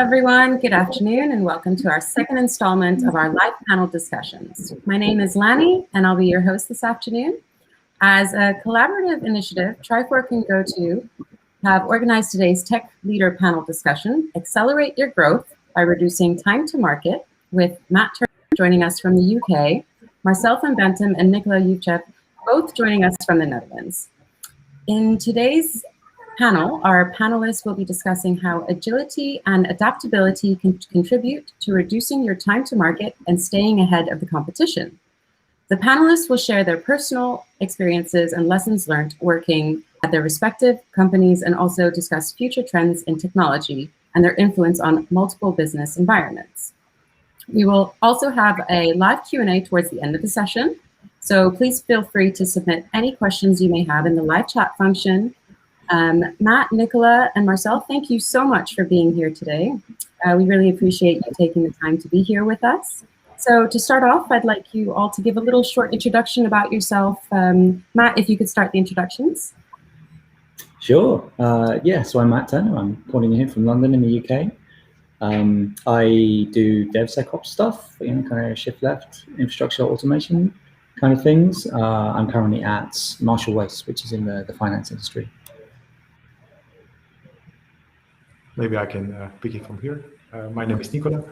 everyone. Good afternoon, and welcome to our second installment of our live panel discussions. My name is Lani, and I'll be your host this afternoon. As a collaborative initiative, Trifork and GoTo have organized today's Tech Leader panel discussion, Accelerate Your Growth by Reducing Time to Market, with Matt Turner joining us from the UK, Marcel from Benthem, and Nikola Yovchev both joining us from the Netherlands. In today's panel, our panelists will be discussing how agility and adaptability can contribute to reducing your time to market and staying ahead of the competition. The panelists will share their personal experiences and lessons learned working at their respective companies and also discuss future trends in technology and their influence on multiple business environments. We will also have a live Q&A towards the end of the session, so please feel free to submit any questions you may have in the live chat function. Matt, Nikola, and Marcel, thank you so much for being here today. We really appreciate you taking the time to be here with us. So to start off, I'd like you all to give a little short introduction about yourself. Matt, if you could start the introductions. Sure. So I'm Matt Turner. I'm calling you here from London in the UK. I do DevSecOps stuff, kind of shift left, infrastructure automation kind of things. I'm currently at Marshall Wace, which is in the finance industry. Maybe I can pick it from here. My name is Nikola.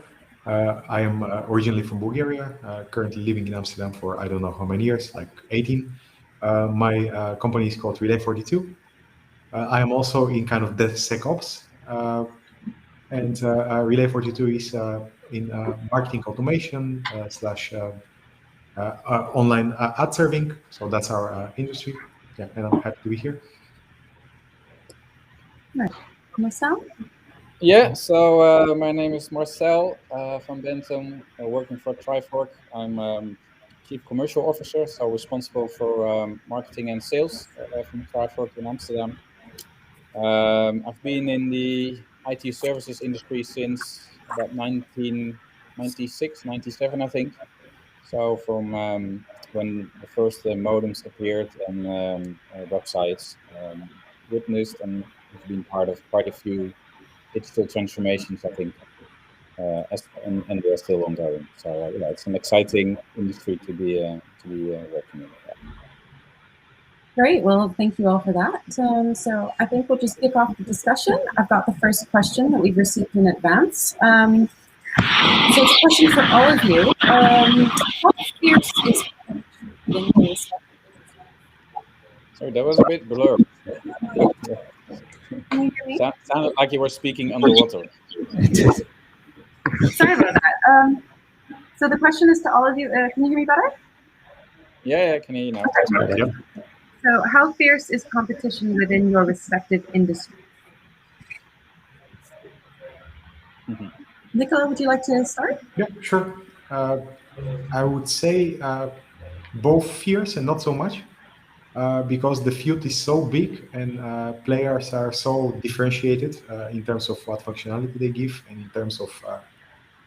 I am originally from Bulgaria, currently living in Amsterdam for I don't know how many years, like 18. My company is called Relay 42. I am also in kind of DevSecOps. And Relay 42 is in marketing automation slash online ad serving. So that's our industry. Yeah, and I'm happy to be here. Right. Marcel? Yeah, so my name is Marcel from Benthem, working for Trifork. I'm Chief Commercial Officer, so responsible for marketing and sales from Trifork in Amsterdam. I've been in the IT services industry since about 1996, 97, I think. So from when the first modems appeared and websites, witnessed and have been part of quite a few digital transformations, I think, and they're still ongoing. So yeah, it's an exciting industry to be working in. Great. Well, thank you all for that. So I think we'll just kick off the discussion. I've got the first question that we've received in advance. So it's a question for all of you. How fierce is Sorry, that was a bit blurred. Can you hear me? Sounded like you were speaking underwater. Sorry about that. So the question is to all of you. Can you hear me better? Yeah, I can hear you now. Okay. Yeah. So how fierce is competition within your respective industry? Mm-hmm. Nikola, would you like to start? Yeah, sure. I would say both fierce and not so much, because the field is so big and players are so differentiated in terms of what functionality they give and in terms of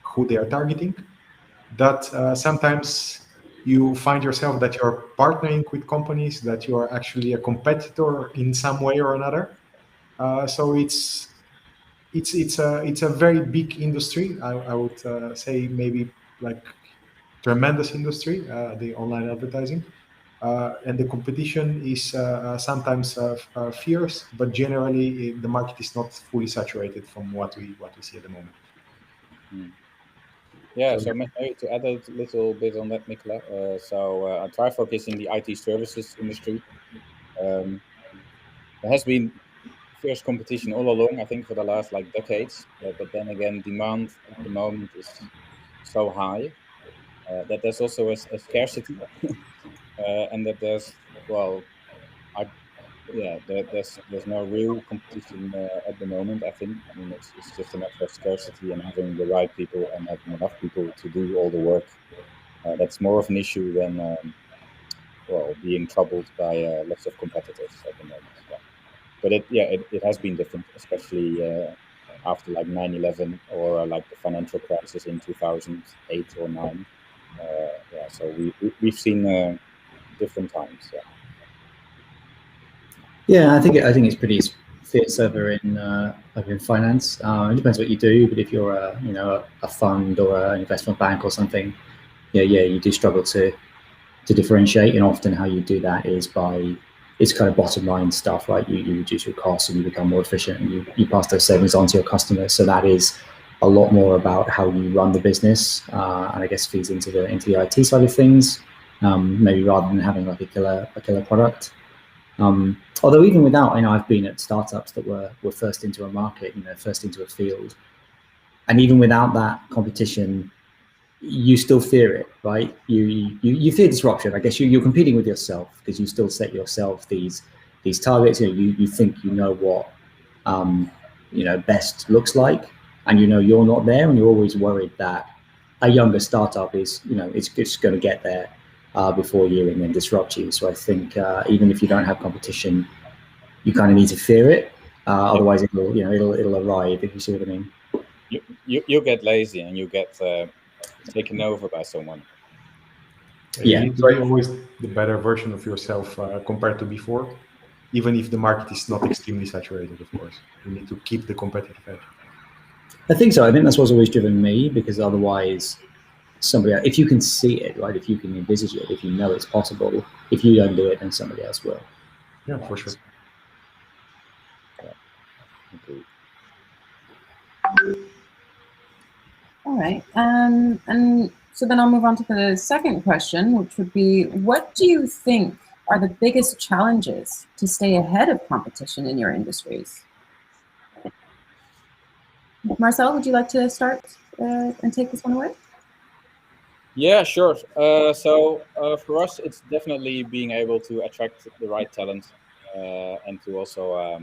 who they are targeting, that sometimes you find yourself that you're partnering with companies that you are actually a competitor in some way or another. So it's a very big industry. I would say maybe like tremendous industry, the online advertising, and the competition is sometimes fierce, but generally the market is not fully saturated from what we see at the moment. Yeah, so maybe to add a little bit on that, Nikola. Trifork is in the IT services industry. There has been fierce competition all along, I think, for the last decades. But then again, demand at the moment is so high that there's also a scarcity, and that there's there's no real competition at the moment. I think. I mean, it's just a matter of scarcity and having the right people and having enough people to do all the work. That's more of an issue than being troubled by lots of competitors at the moment. Yeah. But it has been different, especially after 9/11 or the financial crisis in 2008 or 9. So we've seen different times. Yeah. Yeah, I think it's fiat server in like in finance. It depends what you do, but if you're a fund or an investment bank or something, yeah, you do struggle to differentiate. And often how you do that is by it's kind of bottom line stuff, right? You reduce your costs and you become more efficient, and you pass those savings on to your customers. So that is a lot more about how you run the business, and I guess feeds into the IT side of things, maybe rather than having like a killer product. Although even without, I've been at startups that were first into a market, first into a field, and even without that competition, you still fear it, right? You fear disruption. I guess you're competing with yourself because you still set yourself these targets. You think what best looks like, and you're not there, and you're always worried that a younger startup is it's just going to get there before you and then disrupt you. So I think even if you don't have competition, you kind of need to fear it. Otherwise, it'll arrive. If you see what I mean. You get lazy and you get taken over by someone. You need to be always the better version of yourself compared to before, even if the market is not extremely saturated. Of course, you need to keep the competitive edge. I think so. I think that's what's always driven me, because otherwise, somebody else, if you can see it, right, if you can envisage it, if you know it's possible, if you don't do it, then somebody else will. Yeah, for sure. All right. And so then I'll move on to the second question, which would be, what do you think are the biggest challenges to stay ahead of competition in your industries? Marcel, would you like to start and take this one away? Yeah, sure. So for us, it's definitely being able to attract the right talent and to also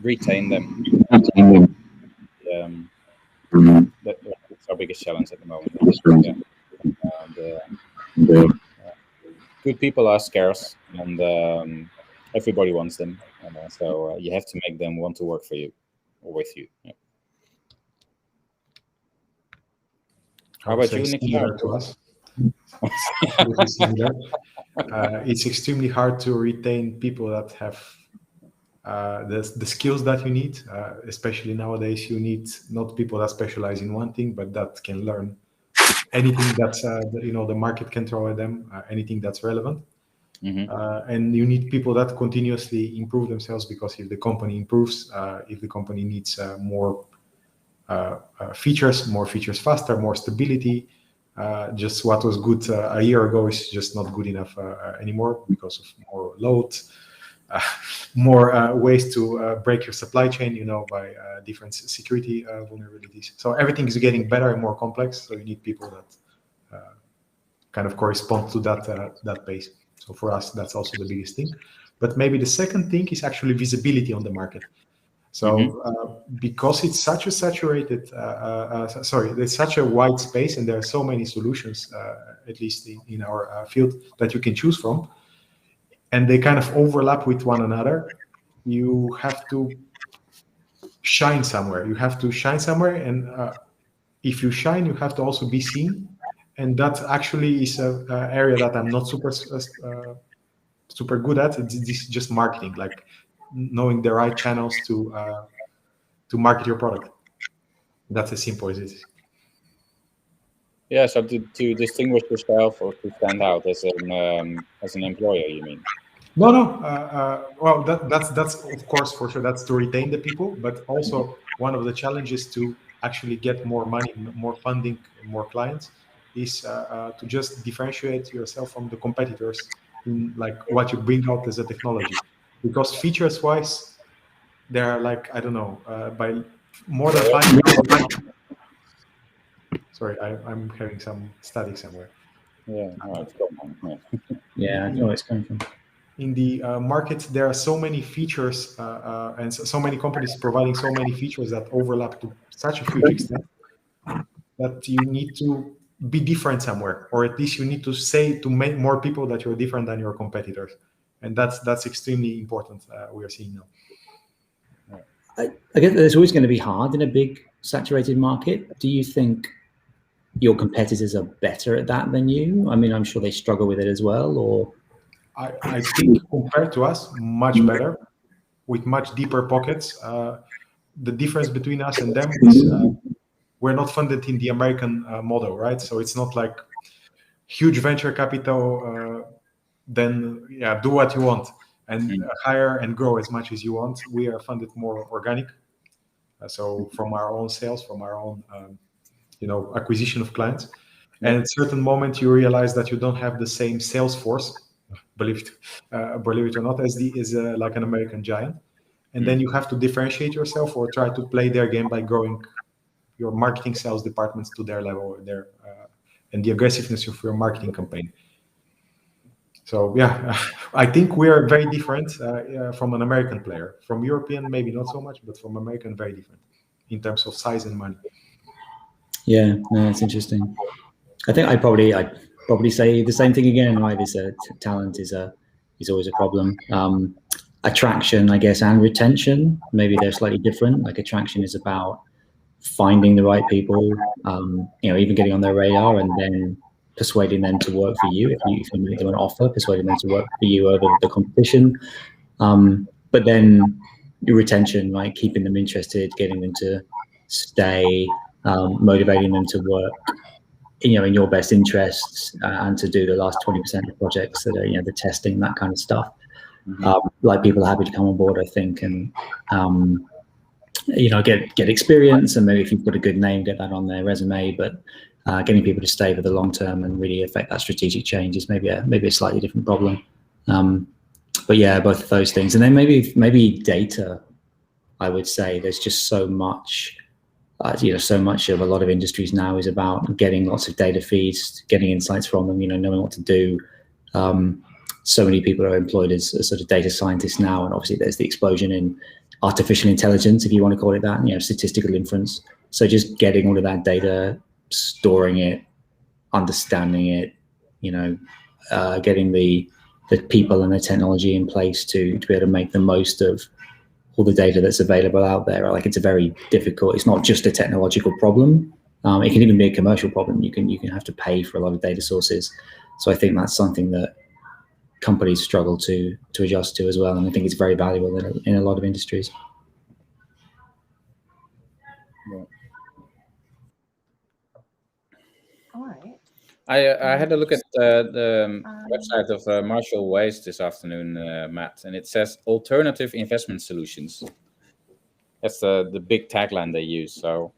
retain them. That's our biggest challenge at the moment. And, good people are scarce, and everybody wants them. So you have to make them want to work for you or with you. Yeah. How about you, Nikola? To us. It's extremely hard to retain people that have the skills that you need, especially nowadays. You need not people that specialize in one thing, but that can learn anything that's the market can throw at them, anything that's relevant. Mm-hmm. And you need people that continuously improve themselves, because if the company improves, if the company needs more features faster, more stability, just what was good a year ago is just not good enough anymore, because of more load, more ways to break your supply chain, by different security vulnerabilities. So everything is getting better and more complex. So you need people that kind of correspond to that pace. So for us, that's also the biggest thing. But maybe the second thing is actually visibility on the market. So because it's such a saturated, there's such a wide space, and there are so many solutions, at least in our field, that you can choose from, and they kind of overlap with one another. You have to shine somewhere. And if you shine, you have to also be seen. And that actually is an area that I'm not super good at. It's just marketing, like knowing the right channels to market your product. That's as simple as it is. Yeah, so to distinguish yourself or to stand out as an employer, you mean? No. Well, that's of course, for sure, that's to retain the people, but also one of the challenges to actually get more money, more funding, more clients, is to just differentiate yourself from the competitors in like what you bring out as a technology. Because features-wise, there are like, I don't know, by more than 5. Sorry, I'm having some static somewhere. Yeah, no, it's going on. Yeah, I know where it's coming from. In the market, there are so many features and so many companies providing so many features that overlap to such a huge extent that you need to be different somewhere, or at least you need to say to make more people that you're different than your competitors. And that's extremely important, we are seeing now. I guess it's always going to be hard in a big saturated market. Do you think your competitors are better at that than you? I mean, I'm sure they struggle with it as well, or? I think compared to us, much better, with much deeper pockets. The difference between us and them is we're not funded in the American model, right? So it's not like huge venture capital, then do what you want and hire and grow as much as you want. We are funded more organic. So from our own sales, from our own acquisition of clients. And at a certain moment, you realize that you don't have the same sales force, believe it or not, as like an American giant. And then you have to differentiate yourself or try to play their game by growing your marketing sales departments to their level, and the aggressiveness of your marketing campaign. So I think we are very different from an American player. From European, maybe not so much, but from American, very different in terms of size and money. Yeah, no, it's interesting. I think I'd probably say the same thing again. Right, talent is always a problem. Attraction, I guess, and retention, maybe they're slightly different. Like attraction is about finding the right people, even getting on their radar and then persuading them to work for you. If you make them an offer, persuading them to work for you over the competition. But then your retention, right, keeping them interested, getting them to stay, motivating them to work, in your best interests, and to do the last 20% of projects that are, the testing, that kind of stuff. Like people are happy to come on board, I think, and get experience, and maybe if you've got a good name, get that on their resume. But getting people to stay for the long term and really affect that strategic change is maybe a slightly different problem. But yeah, both of those things, and then maybe data. I would say there's just so much. So much of a lot of industries now is about getting lots of data feeds, getting insights from them, knowing what to do. So many people are employed as sort of data scientists now, and obviously there's the explosion in artificial intelligence, if you want to call it that, statistical inference. So just getting all of that data, storing it, understanding it, getting the people and the technology in place to be able to make the most of all the data that's available out there. Like, it's a very difficult, it's not just a technological problem. It can even be a commercial problem. You can have to pay for a lot of data sources. So I think that's something that companies struggle to adjust to as well. And I think it's very valuable in a lot of industries. Yeah. All right. I had a look at the website of Marshall Wace this afternoon, Matt, and it says alternative investment solutions. That's the big tagline they use. So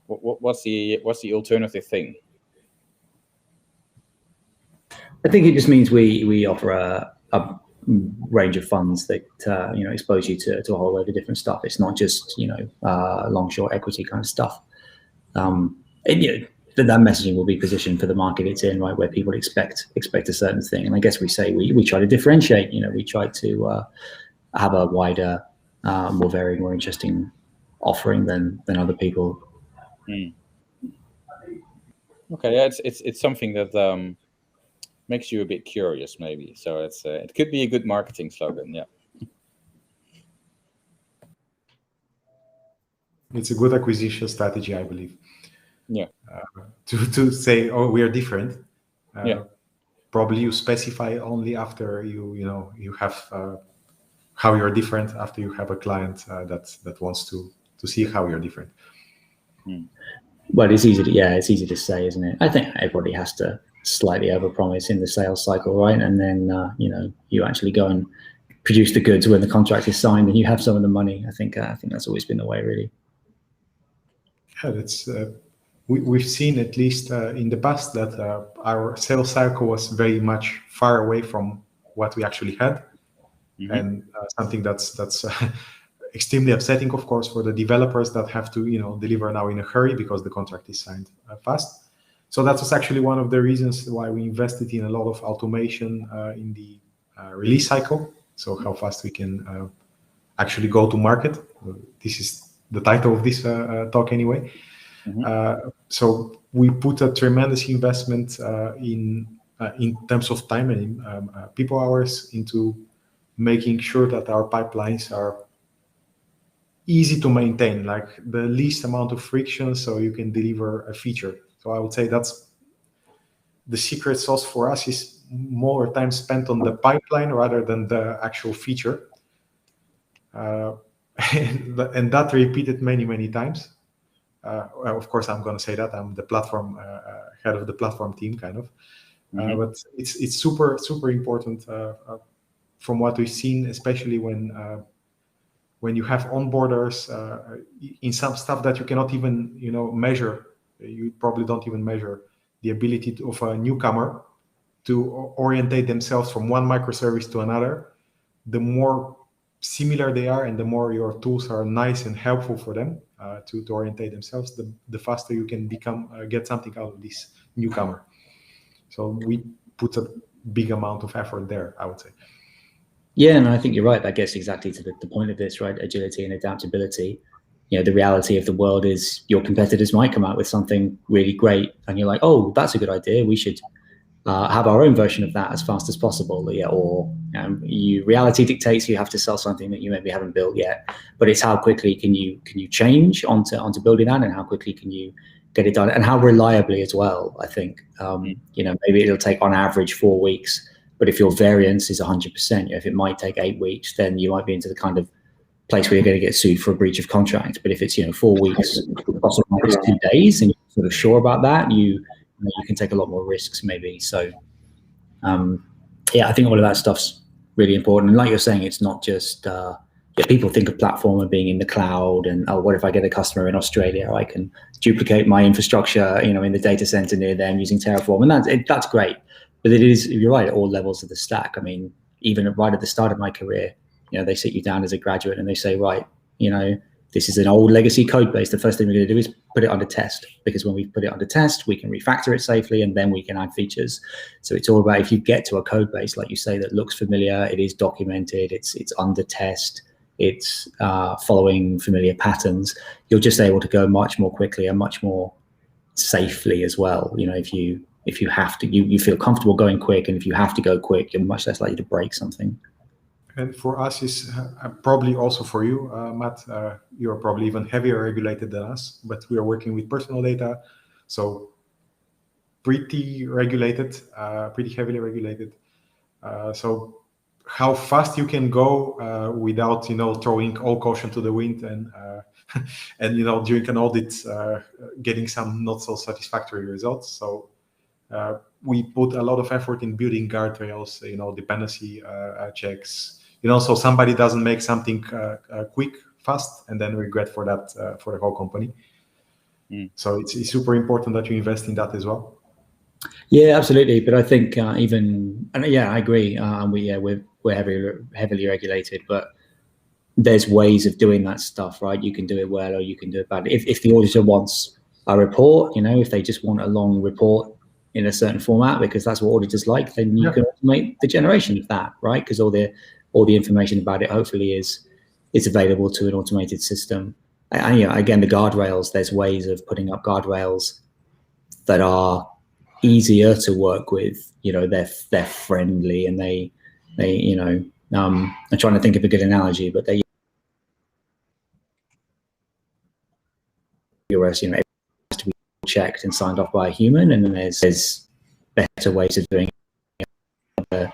what's the alternative thing? I think it just means we offer a range of funds that expose you to a whole load of different stuff. It's not just long short equity kind of stuff. That messaging will be positioned for the market it's in, right, where people expect a certain thing. And I guess we say we try to differentiate. We try to have a wider, more varied, more interesting offering than other people. Okay, yeah, it's something that makes you a bit curious, maybe. So it could be a good marketing slogan. Yeah. It's a good acquisition strategy, I believe. Yeah. To say, oh, we are different. Yeah. Probably you specify only after you have how you're different, after you have a client that wants to see how you're different. Well, it's easy to say, isn't it? I think everybody has to slightly overpromise in the sales cycle, right? And then you actually go and produce the goods when the contract is signed, and you have some of the money. I think that's always been the way, really. Yeah, that's. We've seen, at least in the past, that our sales cycle was very much far away from what we actually had, and something that's extremely upsetting, of course, for the developers that have to deliver now in a hurry because the contract is signed fast. So that was actually one of the reasons why we invested in a lot of automation in the release cycle. So how fast we can actually go to market. This is the title of this talk anyway. So we put a tremendous investment in terms of time and people hours into making sure that our pipelines are easy to maintain, like the least amount of friction, so you can deliver a feature. So I would say that's the secret sauce for us, is more time spent on the pipeline rather than the actual feature. And that repeated many times. Well, of course, I'm going to say that I'm the platform head of the platform team, kind of. But it's super important from what we've seen, especially when you have onboarders in some stuff that you cannot even measure. You probably don't even measure the ability of a newcomer to orientate themselves from one microservice to another. The more similar they are, and the more your tools are nice and helpful for them to orientate themselves, the faster you can get something out of this newcomer. So we put a big amount of effort there, I would say. Yeah, and I think you're right. That gets exactly to the point of this, right? Agility and adaptability. The reality of the world is your competitors might come out with something really great, and you're like, oh, that's a good idea. We should have our own version of that as fast as possible. Yeah, or reality dictates you have to sell something that you maybe haven't built yet. But it's how quickly can you change onto building that, and how quickly can you get it done, and how reliably as well. I think maybe it'll take on average 4 weeks, but if your variance is 100%, if it might take 8 weeks, then you might be into the kind of place where you're going to get sued for a breach of contract. But if it's 4 weeks, possibly 2 days, and you're sort of sure about that, you can take a lot more risks maybe. So I think all of that stuff's really important. And like you're saying, it's not just people think of platform and being in the cloud, and what if I get a customer in Australia? I can duplicate my infrastructure, in the data center near them using Terraform, and that's great. But it is, you're right, at all levels of the stack. I mean, even right at the start of my career, they sit you down as a graduate and they say, right, this is an old legacy code base. The first thing we're going to do is put it under test, because when we put it under test, we can refactor it safely, and then we can add features. So it's all about, if you get to a code base, like you say, that looks familiar, it is documented, it's under test, it's following familiar patterns, you're just able to go much more quickly and much more safely as well. If you have to, you feel comfortable going quick, and if you have to go quick, you're much less likely to break something. And for us, is probably also for you, Matt, you're probably even heavier regulated than us, but we are working with personal data, so pretty regulated, pretty heavily regulated. So how fast you can go without, throwing all caution to the wind, and during an audit, getting some not so satisfactory results. So we put a lot of effort in building guardrails, dependency checks, so somebody doesn't make something quick, fast, and then regret for that for the whole company. So it's super important that you invest in that as well. Yeah, absolutely. But I think I agree. We're heavily regulated, but there's ways of doing that stuff, right? You can do it well, or you can do it badly. If the auditor wants a report, if they just want a long report in a certain format because that's what auditors like, then you can automate the generation of that, right? Because all the information about it hopefully is available to an automated system. And again, the guardrails, there's ways of putting up guardrails that are easier to work with. They're friendly, and they I'm trying to think of a good analogy, but it has to be checked and signed off by a human, and then there's better ways of doing it.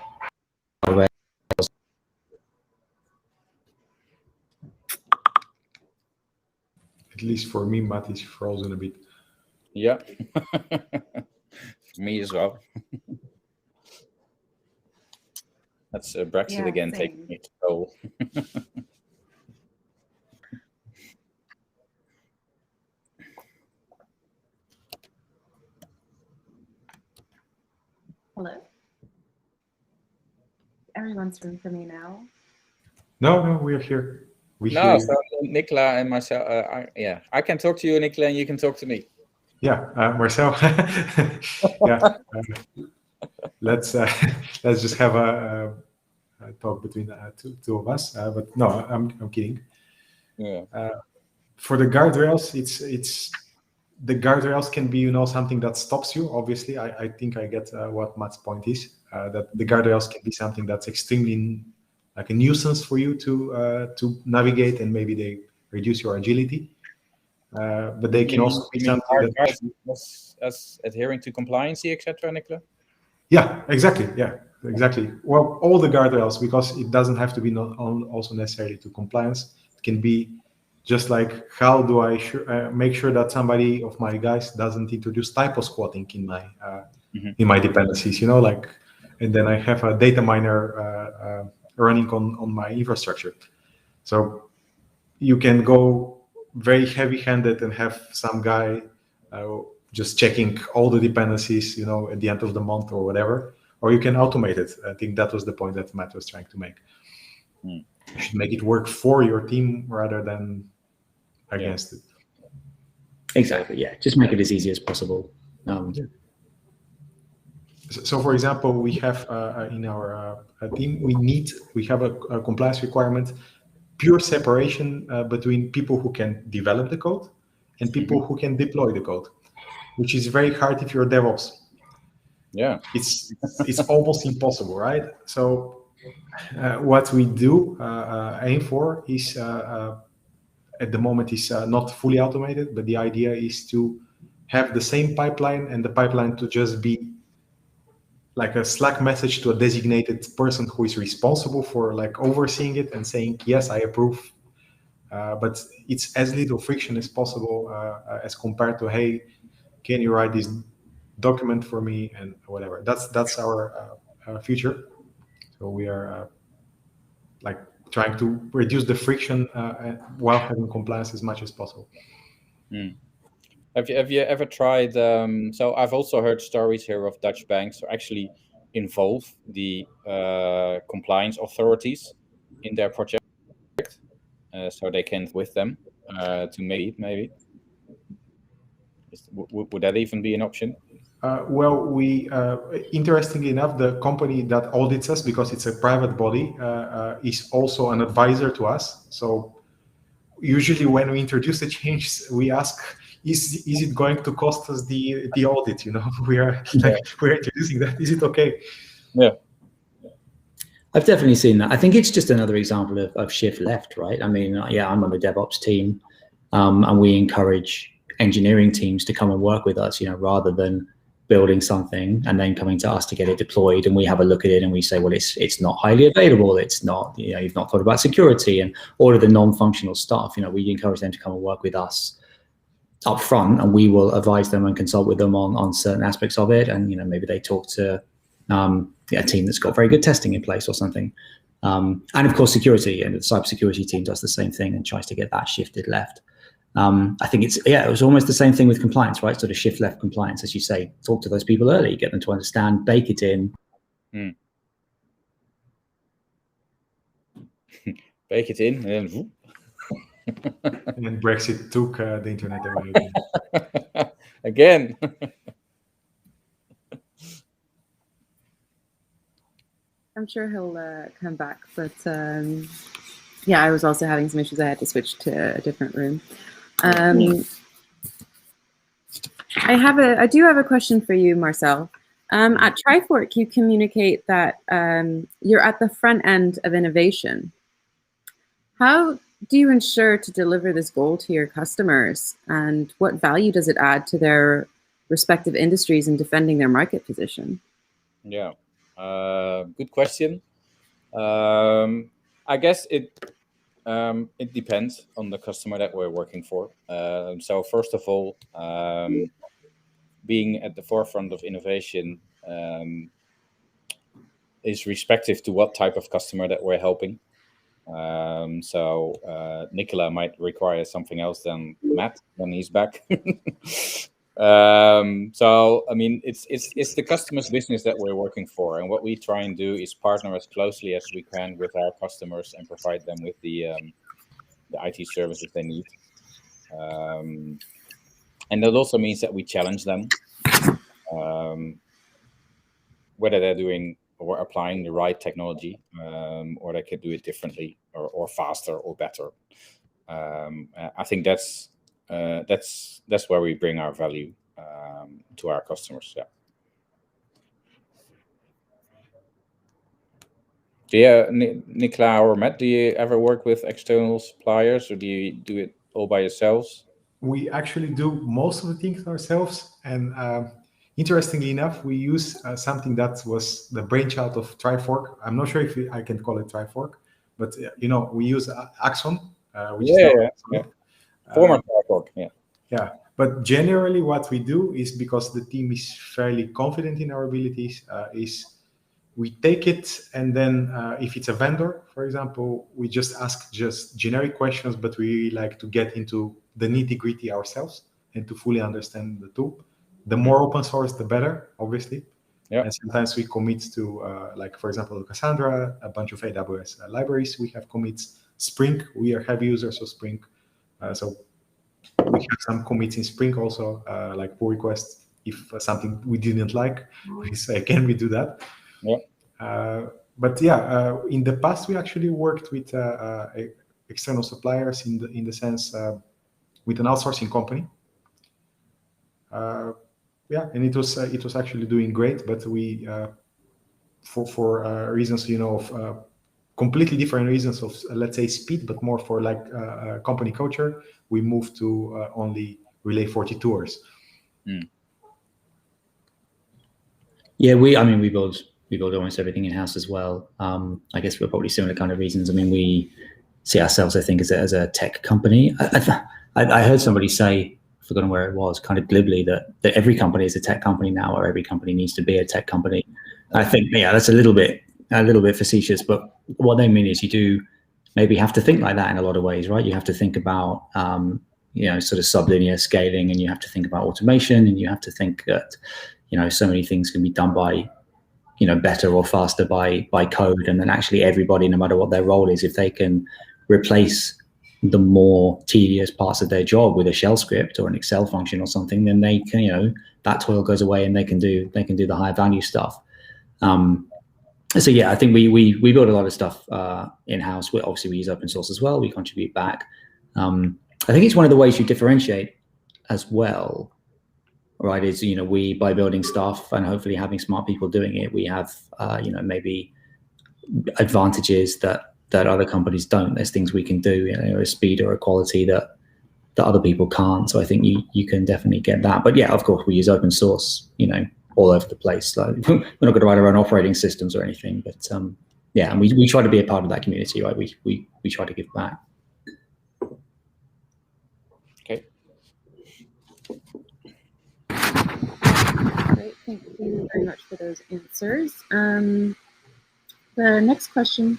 At least for me, Matt is frozen a bit. Yeah, for me as well. That's Brexit again, taking its toll. Hello? Everyone's room for me now. No, we're here. So Nikola and Marcel, I can talk to you, Nikola, and you can talk to me. Yeah, Marcel. Let's just have a talk between two of us. But no, I'm kidding. Yeah. For the guardrails, it's the guardrails can be something that stops you. Obviously, I think I get what Matt's point is. That the guardrails can be something that's extremely like a nuisance for you to navigate, and maybe they reduce your agility. But they can also be something that as adhering to compliancy, etc., Nikola? Yeah, exactly. Yeah, exactly. Well, all the guardrails, because it doesn't have to be not also necessarily to compliance. It can be just like, how do I make sure that somebody of my guys doesn't introduce typo squatting in my dependencies, like, and then I have a data miner running on my infrastructure. So you can go very heavy-handed and have some guy just checking all the dependencies, at the end of the month or whatever, or you can automate it. I think that was the point that Matt was trying to make. You should make it work for your team rather than against it. Exactly. Yeah. Just make it as easy as possible. So, for example, we have in our team, we have a compliance requirement, pure separation between people who can develop the code and people who can deploy the code, which is very hard if you're DevOps. Yeah, it's almost impossible, right? So what we do aim for is at the moment is not fully automated, but the idea is to have the same pipeline, and the pipeline to just be like a Slack message to a designated person who is responsible for like overseeing it and saying, yes, I approve. But it's as little friction as possible as compared to, hey, can you write this document for me and whatever. That's our future. So we are like trying to reduce the friction while having compliance as much as possible. Have you ever tried? So I've also heard stories here of Dutch banks who actually involve the compliance authorities in their project, so they can with them to maybe. Would that even be an option? Well, we interestingly enough, the company that audits us, because it's a private body, is also an advisor to us. So usually when we introduce a change, we ask, is it going to cost us the audit? We're introducing that. Is it okay? Yeah. I've definitely seen that. I think it's just another example of shift left, right? I mean, yeah, I'm on the DevOps team, and we encourage engineering teams to come and work with us, rather than building something and then coming to us to get it deployed, and we have a look at it and we say, well, it's not highly available, it's not, you've not thought about security and all of the non-functional stuff. We encourage them to come and work with us up front, and we will advise them and consult with them on certain aspects of it, and maybe they talk to a team that's got very good testing in place or something, and of course security, and the cybersecurity team does the same thing and tries to get that shifted left. I think it was almost the same thing with compliance, right? Sort of shift left compliance, as you say. Talk to those people early, get them to understand, bake it in. Bake it in, and then and Brexit took the internet away again. I'm sure he'll come back, but yeah, I was also having some issues. I had to switch to a different room. I do have a question for you, Marcel. At Trifork, you communicate that you're at the front end of innovation. How do you ensure to deliver this goal to your customers, and what value does it add to their respective industries in defending their market position? Yeah, good question. I guess it depends on the customer that we're working for. So first of all, being at the forefront of innovation is respective to what type of customer that we're helping. So Nikola might require something else than Matt when he's back. So I mean, it's the customer's business that we're working for, and what we try and do is partner as closely as we can with our customers and provide them with the IT services they need. And that also means that we challenge them, whether they're doing or applying the right technology, or they could do it differently or faster or better. I think that's where we bring our value to our customers. Yeah. Do you, Nikola or Matt, do you ever work with external suppliers, or do you do it all by yourselves? We actually do most of the things ourselves, and Interestingly enough, we use something that was the brainchild of Trifork. I'm not sure if I can call it Trifork, but we use Axon, which is now former Trifork. Yeah, but generally what we do is, because the team is fairly confident in our abilities, is we take it, and then if it's a vendor, for example, we just ask just generic questions, but we like to get into the nitty-gritty ourselves and to fully understand the tool. The more open source, the better, obviously. Yeah. And sometimes we commit to, like, for example, Cassandra, a bunch of AWS libraries. We have commits. Spring, we are heavy users of Spring. So we have some commits in Spring also, like pull requests. If something we didn't like, we say, can we do that? Yeah. But yeah, in the past, we actually worked with external suppliers in the sense with an outsourcing company. Yeah, and it was actually doing great, but we for reasons of completely different reasons of, let's say, speed, but more for like company culture, we moved to only Relay 42ers. Yeah, we build almost everything in house as well. I guess we're probably similar kind of reasons. I mean, we see ourselves, I think, as a tech company. I heard somebody say, I've forgotten where it was, kind of glibly, that every company is a tech company now, or every company needs to be a tech company. I think, yeah, that's a little bit facetious, but what they mean is you do maybe have to think like that in a lot of ways, right? You have to think about sort of sublinear scaling, and you have to think about automation, and you have to think that so many things can be done by better or faster by code, and then actually everybody, no matter what their role is, if they can replace the more tedious parts of their job with a shell script or an Excel function or something, then they can, that toil goes away, and they can do the higher value stuff. So yeah, I think we build a lot of stuff in house. Obviously we use open source as well. We contribute back. I think it's one of the ways you differentiate as well, right? Is we, by building stuff and hopefully having smart people doing it, we have maybe advantages that other companies don't. There's things we can do, a speed or a quality that other people can't. So I think you can definitely get that. But yeah, of course, we use open source, all over the place. Like, we're not going to write our own operating systems or anything, but yeah, and we try to be a part of that community, right? We try to give back. Okay. Great, thank you very much for those answers. The next question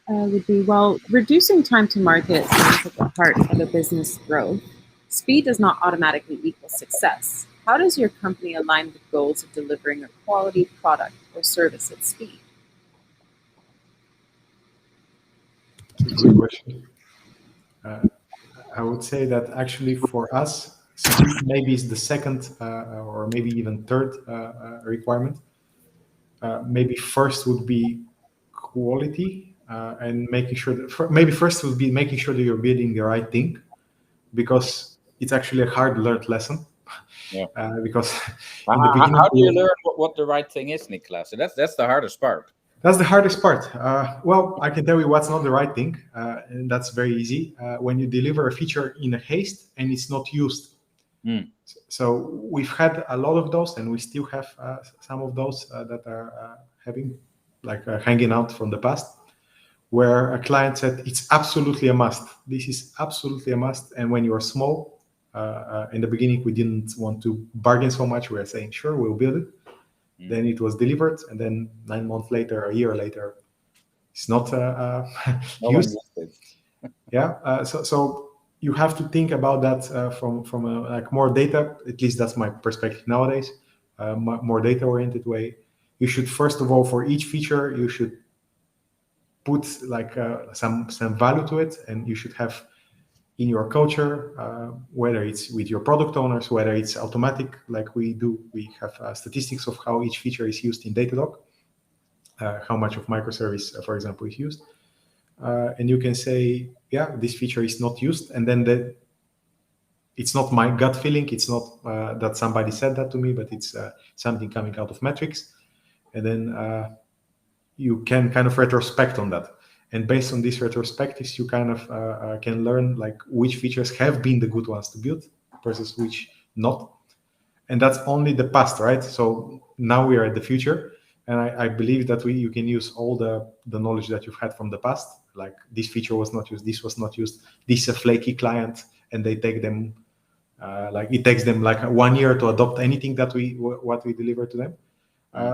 would be, while reducing time to market seems at the heart of a business growth, speed does not automatically equal success. How does your company align with goals of delivering a quality product or service at speed? Good question. I would say that actually for us, speed maybe is the second or maybe even third requirement. Maybe first would be quality and making sure that maybe first would be making sure that you're building the right thing, because it's actually a hard learned lesson. Yeah. Because in the beginning, how do you learn what the right thing is, Nikola? So that's the hardest part. That's the hardest part. Well, I can tell you what's not the right thing, and that's very easy. When you deliver a feature in a haste and it's not used. So we've had a lot of those, and we still have some of those that are hanging out from the past, where a client said it's absolutely a must. This is absolutely a must. And when you are small, in the beginning, we didn't want to bargain so much. We were saying, sure, we'll build it. Then it was delivered, and then 9 months later, a year later, it's not used. Yeah. So you have to think about that from a more data. At least that's my perspective nowadays. More data-oriented way. You should, first of all, for each feature, you should put some value to it, and you should have in your culture, whether it's with your product owners, whether it's automatic, like we do. We have statistics of how each feature is used in Datadog, how much of microservice, for example, is used. And you can say, yeah, this feature is not used. And then it's not my gut feeling. It's not that somebody said that to me, but it's something coming out of metrics. And then you can kind of retrospect on that. And based on these retrospectives, you kind of can learn which features have been the good ones to build versus which not. and that's only the past, right? So now we are at the future, and I believe that you can use all the knowledge that you've had from the past, like this feature was not used, this was not used, this is a flaky client, and they take them like it takes them like 1 year to adopt anything that what we deliver to them.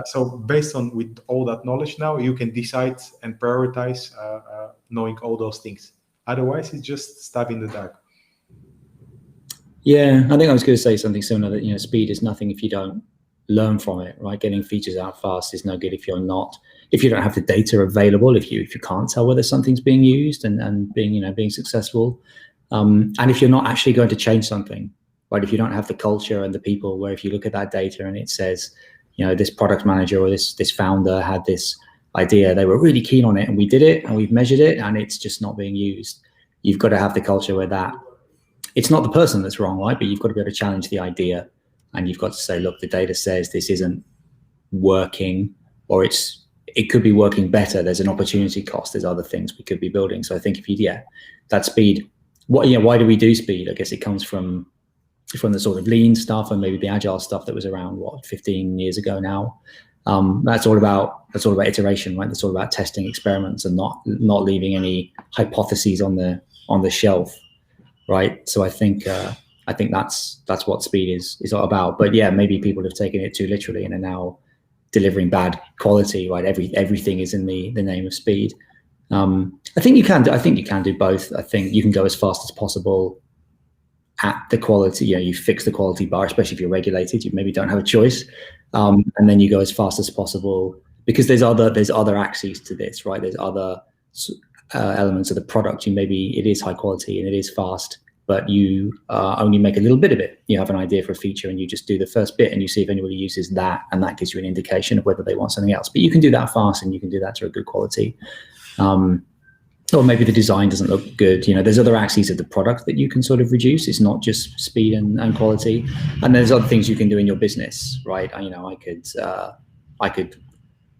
So based on with all that knowledge now, you can decide and prioritize knowing all those things. Otherwise, it's just stab in the dark. Yeah, I think I was going to say something similar, that, you know, speed is nothing if you don't learn from it, right? Getting features out fast is no good if you don't have the data available, if you can't tell whether something's being used and being successful. And if you're not actually going to change something, right? If you don't have the culture and the people where if you look at that data and it says, you know, this product manager or this founder had this idea, they were really keen on it and we did it and we've measured it and it's just not being used. You've got to have the culture where that, it's not the person that's wrong, right? But you've got to be able to challenge the idea and you've got to say, look, the data says this isn't working, or it could be working better. There's an opportunity cost. There's other things we could be building. So I think that speed, why do we do speed? I guess it comes from the sort of lean stuff and maybe the agile stuff that was around 15 years ago now. That's all about iteration, right? That's all about testing experiments and not leaving any hypotheses on the shelf, right? So I think that's what speed is all about. But yeah, maybe people have taken it too literally and are now delivering bad quality, right? Everything is in the name of speed. I think you can do both. I think you can go as fast as possible at the quality. You fix the quality bar, especially if you're regulated. You maybe don't have a choice, and then you go as fast as possible because there's other axes to this, right? There's other elements of the product. Maybe it is high quality and it is fast, but you only make a little bit of it. You have an idea for a feature and you just do the first bit and you see if anybody uses that, and that gives you an indication of whether they want something else. But you can do that fast and you can do that to a good quality. Or maybe the design doesn't look good. There's other axes of the product that you can sort of reduce. It's not just speed and quality. And there's other things you can do in your business, right? I could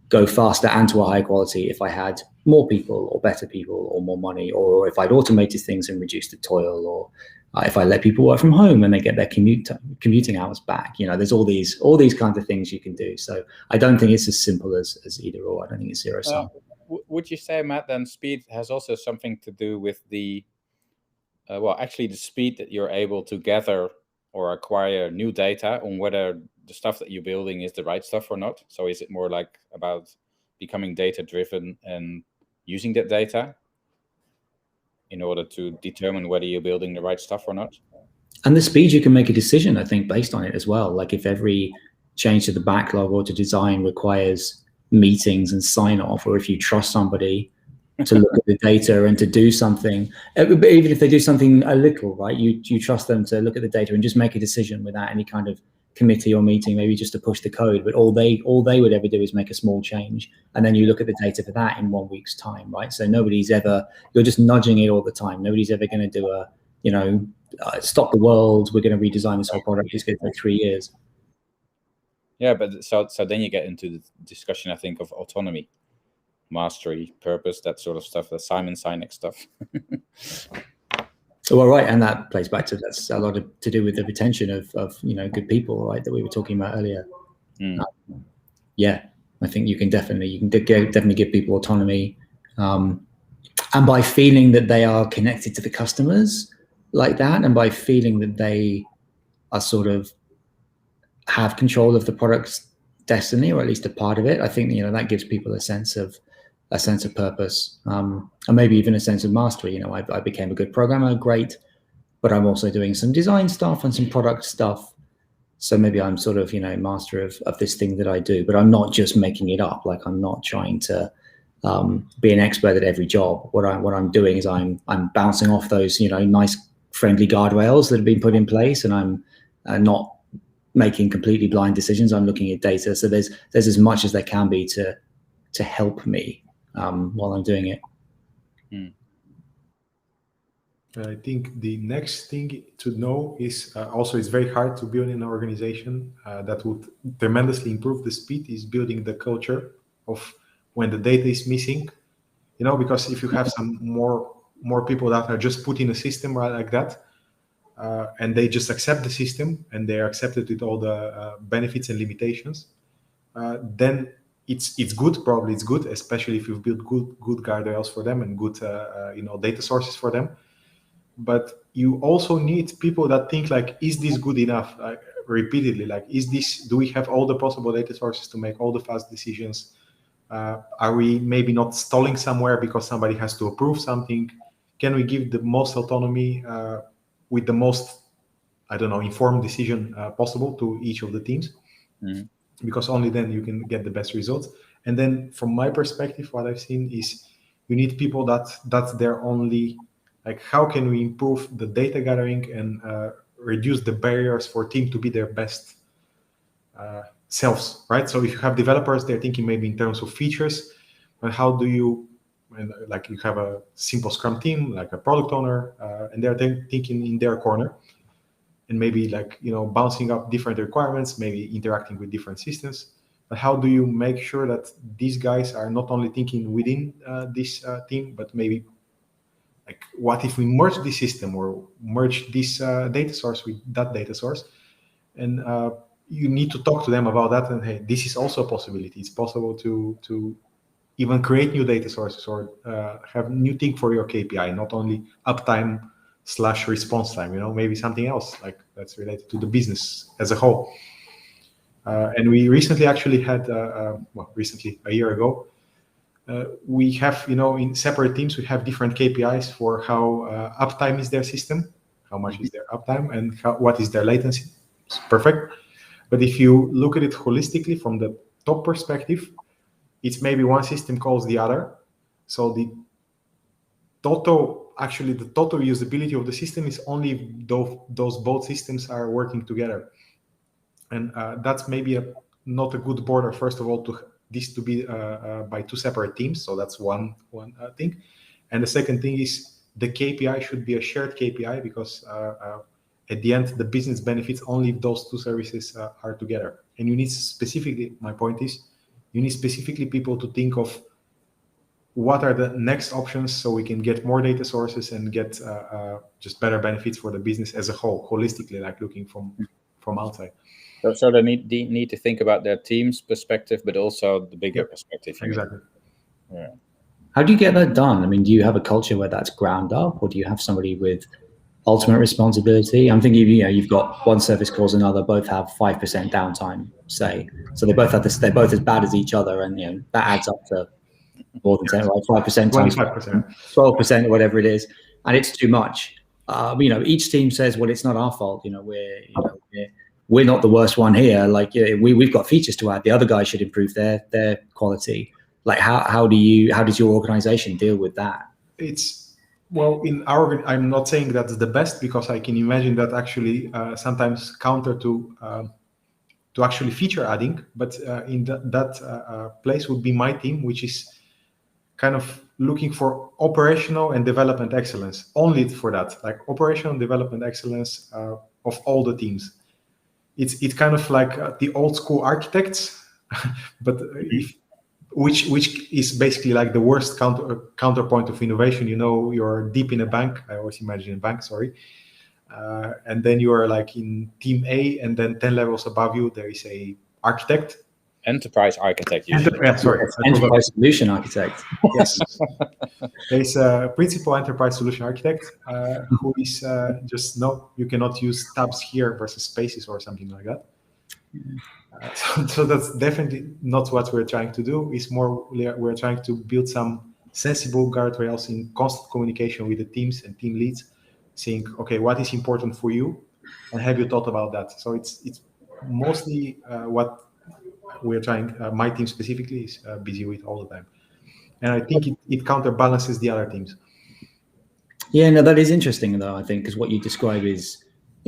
go faster and to a high quality if I had more people or better people or more money, or if I'd automated things and reduced the toil, or if I let people work from home and they get their commuting hours back. There's all these kinds of things you can do. So I don't think it's as simple as either or. I don't think it's zero sum. Would you say, Matt, then speed has also something to do with the speed that you're able to gather or acquire new data on whether the stuff that you're building is the right stuff or not? So is it more like about becoming data driven and using that data in order to determine whether you're building the right stuff or not? And the speed, you can make a decision, I think, based on it as well. Like if every change to the backlog or to design requires meetings and sign off, or if you trust somebody to look at the data and to do something, even if they do something a little, right, you trust them to look at the data and just make a decision without any kind of committee or meeting, maybe just to push the code. But all they would ever do is make a small change, and then you look at the data for that in 1 week's time, right? So you're just nudging it all the time. Nobody's ever going to do stop the world, we're going to redesign this whole product, it's going to take 3 years. Yeah, but so then you get into the discussion, I think, of autonomy, mastery, purpose, that sort of stuff, the Simon Sinek stuff. Well, right, and that plays back to that's a lot to do with the retention of good people, right, that we were talking about earlier. I think you can definitely give people autonomy, and by feeling that they are connected to the customers like that, and by feeling that they are sort of have control of the product's destiny, or at least a part of it, I think that gives people a sense of purpose, and maybe even a sense of mastery. I became a good programmer, great, but I'm also doing some design stuff and some product stuff, so maybe I'm sort of master of this thing that I do, but I'm not just making it up. Like I'm not trying to be an expert at every job. What I'm doing is I'm bouncing off those nice friendly guardrails that have been put in place, and I'm not making completely blind decisions. I'm looking at data. So there's as much as there can be to help me while I'm doing it. I think the next thing to know is also it's very hard to build an organization that would tremendously improve the speed, is building the culture of when the data is missing, because if you have some more people that are just put in a system like that, and they just accept the system and they are accepted with all the benefits and limitations, then it's good. Probably it's good, especially if you've built good guardrails for them and good data sources for them. But you also need people that think like, is this good enough? Repeatedly, like, do we have all the possible data sources to make all the fast decisions? Are we maybe not stalling somewhere because somebody has to approve something? Can we give the most autonomy with the most, informed decision possible to each of the teams? Mm-hmm. Because only then you can get the best results. And then from my perspective, what I've seen is you need people that's their only, like, how can we improve the data gathering and reduce the barriers for team to be their best selves, right? So if you have developers, they're thinking maybe in terms of features, but how do you, like, you have a simple Scrum team, like a product owner, and they're thinking in their corner, and maybe like, bouncing up different requirements, maybe interacting with different systems. But how do you make sure that these guys are not only thinking within this team, but maybe like, what if we merge this system or merge this data source with that data source? And you need to talk to them about that. And hey, this is also a possibility. It's possible to even create new data sources or have new thing for your KPI, not only uptime / response time, maybe something else like that's related to the business as a whole. And we recently actually had, a year ago, we have, in separate teams, we have different KPIs for how uptime is their system, how much is their uptime, and what is their latency. It's perfect. But if you look at it holistically from the top perspective, it's maybe one system calls the other. So the total usability of the system is only if those both systems are working together. And that's maybe not a good border, first of all, to be by two separate teams. So that's one thing. And the second thing is the KPI should be a shared KPI, because at the end, the business benefits only if those two services are together. And you need specifically, my point is, you need specifically people to think of what are the next options so we can get more data sources and get just better benefits for the business as a whole, holistically, like looking from outside. So they need to think about their team's perspective, but also the bigger perspective. Exactly. Yeah. How do you get that done? I mean, do you have a culture where that's ground up, or do you have somebody with ultimate responsibility? I'm thinking, you've got one service calls another, both have 5% downtime, say. So they both have this, they're both as bad as each other, and that adds up to more than 10, right? 5% times 12%, or whatever it is, and it's too much. Each team says, well, it's not our fault. We're not the worst one here. Like, we've got features to add. The other guys should improve their quality. Like, how does your organization deal with that? I'm not saying that's the best, because I can imagine that actually sometimes counter to actually feature adding. But in that place would be my team, which is kind of looking for operational and development excellence, only for that, like operational and development excellence of all the teams. It's kind of like the old school architects, but which is basically like the worst counterpoint of innovation. You're deep in a bank. I always imagine a bank, sorry. And then you are like in team A, and then 10 levels above you, there is a architect. Enterprise architect. Enterprise solution architect. Yes. There's a principal enterprise solution architect who is you cannot use tabs here versus spaces or something like that. So that's definitely not what we're trying to do. It's more, we're trying to build some sensible guardrails in constant communication with the teams and team leads, saying, okay, what is important for you, and have you thought about that? So it's mostly what we're trying, my team specifically is busy with all the time. And I think it counterbalances the other teams. Yeah, no, that is interesting though, I think, because what you describe is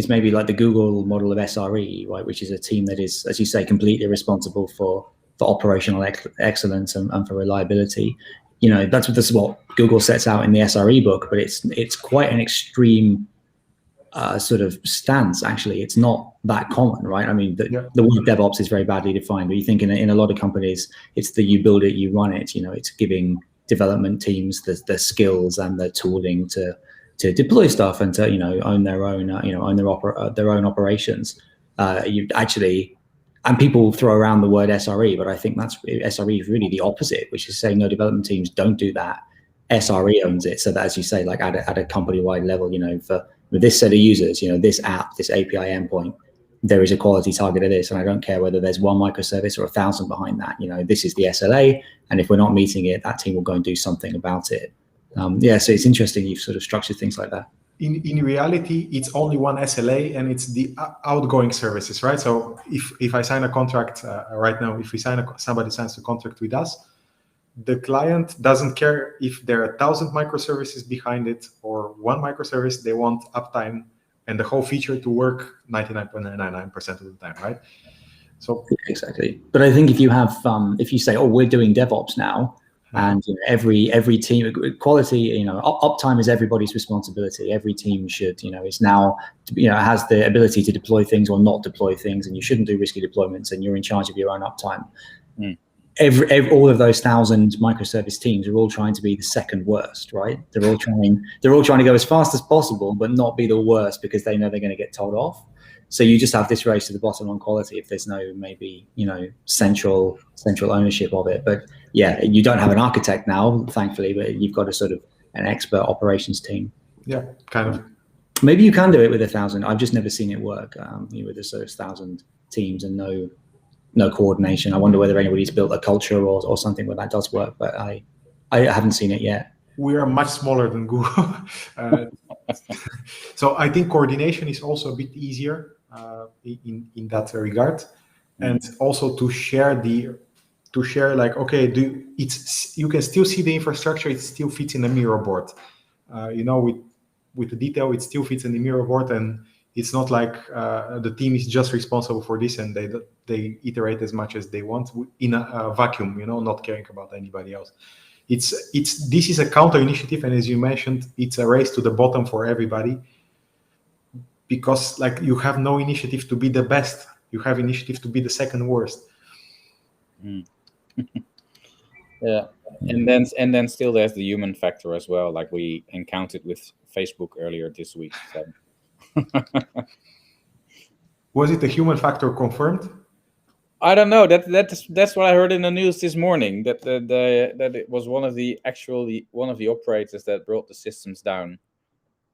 maybe like the Google model of SRE, right, which is a team that is, as you say, completely responsible for operational excellence and for reliability. That's what Google sets out in the SRE book, but it's quite an extreme sort of stance. Actually, it's not that common, right? I mean, the word DevOps is very badly defined, but you think in a lot of companies, it's the you build it, you run it. It's giving development teams the skills and the tooling to deploy stuff and to own their own their own operations. You actually, and people throw around the word SRE, but I think SRE is really the opposite, which is saying no, development teams don't do that. SRE owns it, so that, as you say, like at a company-wide level, for this set of users, this app, this API endpoint, there is a quality target of this, and I don't care whether there's one microservice or 1,000 behind that. This is the SLA, and if we're not meeting it, that team will go and do something about it. So it's interesting you've sort of structured things like that. In reality, it's only one SLA, and it's the outgoing services, right? So if I sign a contract right now, if somebody signs a contract with us, the client doesn't care if there are 1,000 microservices behind it or one microservice. They want uptime and the whole feature to work 99.99% of the time, right? So exactly. But I think if you have, if you say, oh, we're doing DevOps now, and every team, quality, uptime is everybody's responsibility. Every team should, is now, has the ability to deploy things or not deploy things, and you shouldn't do risky deployments, and you're in charge of your own uptime. All of those 1,000 microservice teams are all trying to be the second worst, right? They're all trying to go as fast as possible, but not be the worst because they know they're going to get told off. So you just have this race to the bottom on quality if there's no maybe central ownership of it. But yeah, you don't have an architect now, thankfully, but you've got a sort of an expert operations team. Yeah, kind of. Maybe you can do it with 1,000. I've just never seen it work with the sort of 1,000 teams and no coordination. I wonder whether anybody's built a culture or something where that does work, but I haven't seen it yet. We are much smaller than Google. So I think coordination is also a bit easier in that regard. And also to share like, okay, you can still see the infrastructure, it still fits in the mirror board. With the detail, it still fits in the mirror board, and it's not like the team is just responsible for this and they iterate as much as they want in a vacuum, not caring about anybody else. This is a counter initiative, and as you mentioned, it's a race to the bottom for everybody, because like you have no initiative to be the best, you have initiative to be the second worst. Yeah, and then still there's the human factor as well, like we encountered with Facebook earlier this week. So. Was it the human factor confirmed? I don't know. That's what I heard in the news this morning. That it was one of the operators that brought the systems down,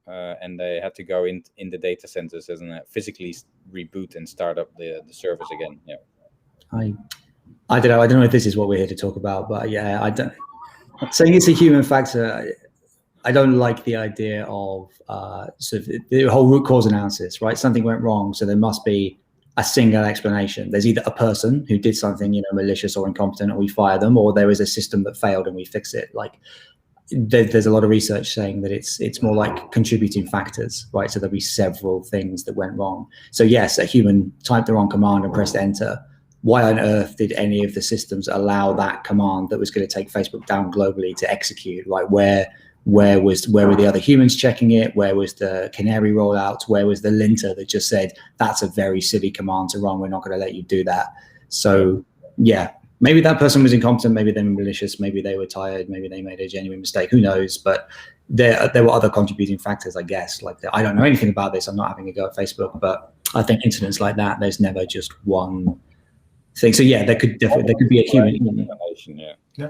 and they had to go in the data centers and physically reboot and start up the service again. Yeah. I don't know. I don't know if this is what we're here to talk about, but yeah, I don't. Saying it's a human factor, I don't like the idea of sort of the whole root cause analysis, right? Something went wrong, so there must be a single explanation. There's either a person who did something, malicious or incompetent, and we fire them, or there is a system that failed and we fix it. Like there's a lot of research saying that it's more like contributing factors, right? So there'll be several things that went wrong. So yes, a human typed the wrong command and pressed enter. Why on earth did any of the systems allow that command that was going to take Facebook down globally to execute? Like where were the other humans checking it? Where was the canary rollout? Where was the linter that just said, that's a very silly command to run, we're not going to let you do that? So yeah, maybe that person was incompetent, maybe they were malicious, maybe they were tired, maybe they made a genuine mistake, who knows? But there were other contributing factors, I guess. Like I don't know anything about this, I'm not having a go at Facebook, but I think incidents like that, there's never just one thing. So yeah, there could be a human.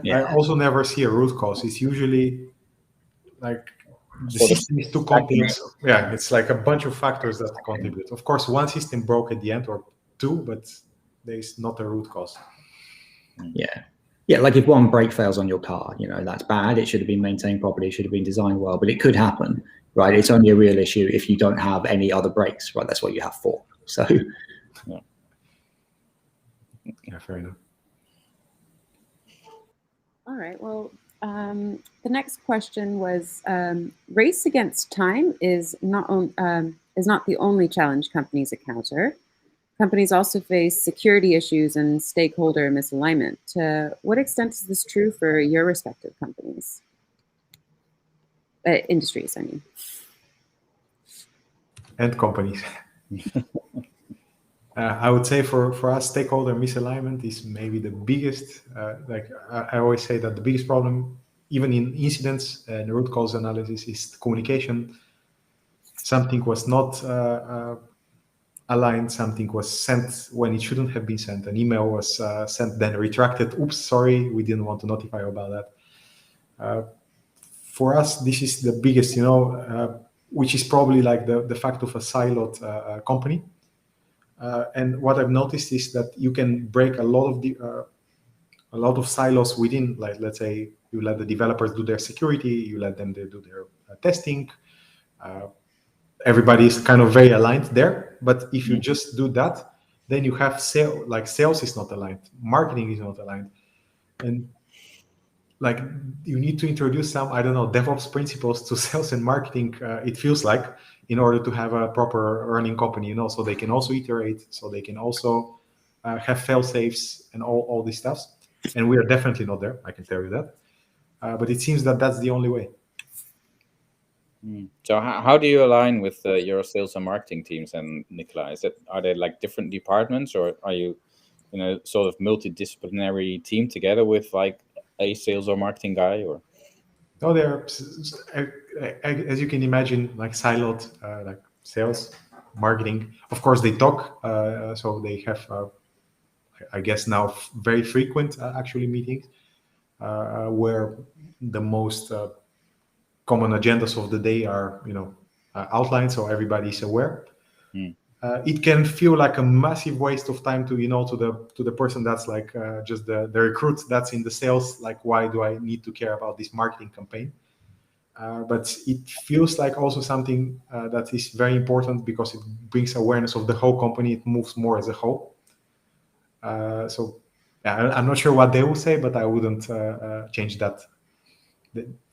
Yeah. I also never see a root cause. It's usually like the system is too complex. Yeah, it's like a bunch of factors that contribute. Of course, one system broke at the end, or two, but there's not a root cause. Yeah, like if one brake fails on your car, that's bad. It should have been maintained properly. It should have been designed well, but it could happen, right? It's only a real issue if you don't have any other brakes, right? That's what you have for. So yeah, fair enough. All right, well, the next question was, race against time is not the only challenge companies encounter. Companies also face security issues and stakeholder misalignment. To what extent is this true for your respective companies? Industries, I mean. And companies. I would say for us, stakeholder misalignment is maybe the biggest. I always say that the biggest problem, even in incidents and root cause analysis, is communication something was not aligned, something was sent when it shouldn't have been sent, an email was sent, then retracted, oops, sorry, we didn't want to notify you about that. For us, this is the biggest, which is probably like the fact of a siloed company. And what I've noticed is that you can break a lot of silos within, like, let's say you let the developers do their security, you let them do their testing. Everybody is kind of very aligned there. But if you just do that, then you have sales is not aligned, marketing is not aligned. And like you need to introduce some, I don't know, DevOps principles to sales and marketing, it feels like, in order to have a proper running company, so they can also iterate, so they can also have fail safes and all these stuff. And we are definitely not there, I can tell you that. But it seems that that's the only way. So how do you align with your sales and marketing teams and Nikola? Are they like different departments, or are you, sort of multidisciplinary team together with like a sales or marketing guy? Or no, they're, as you can imagine, like siloed, like sales, marketing. Of course, they talk, so they have, I guess now, very frequent actually meetings where the most common agendas of the day are, outlined, so everybody's aware. It can feel like a massive waste of time to the person that's like just the recruit that's in the sales. Like, why do I need to care about this marketing campaign? But it feels like also something that is very important because it brings awareness of the whole company. It moves more as a whole. So yeah, I'm not sure what they will say, but I wouldn't change that.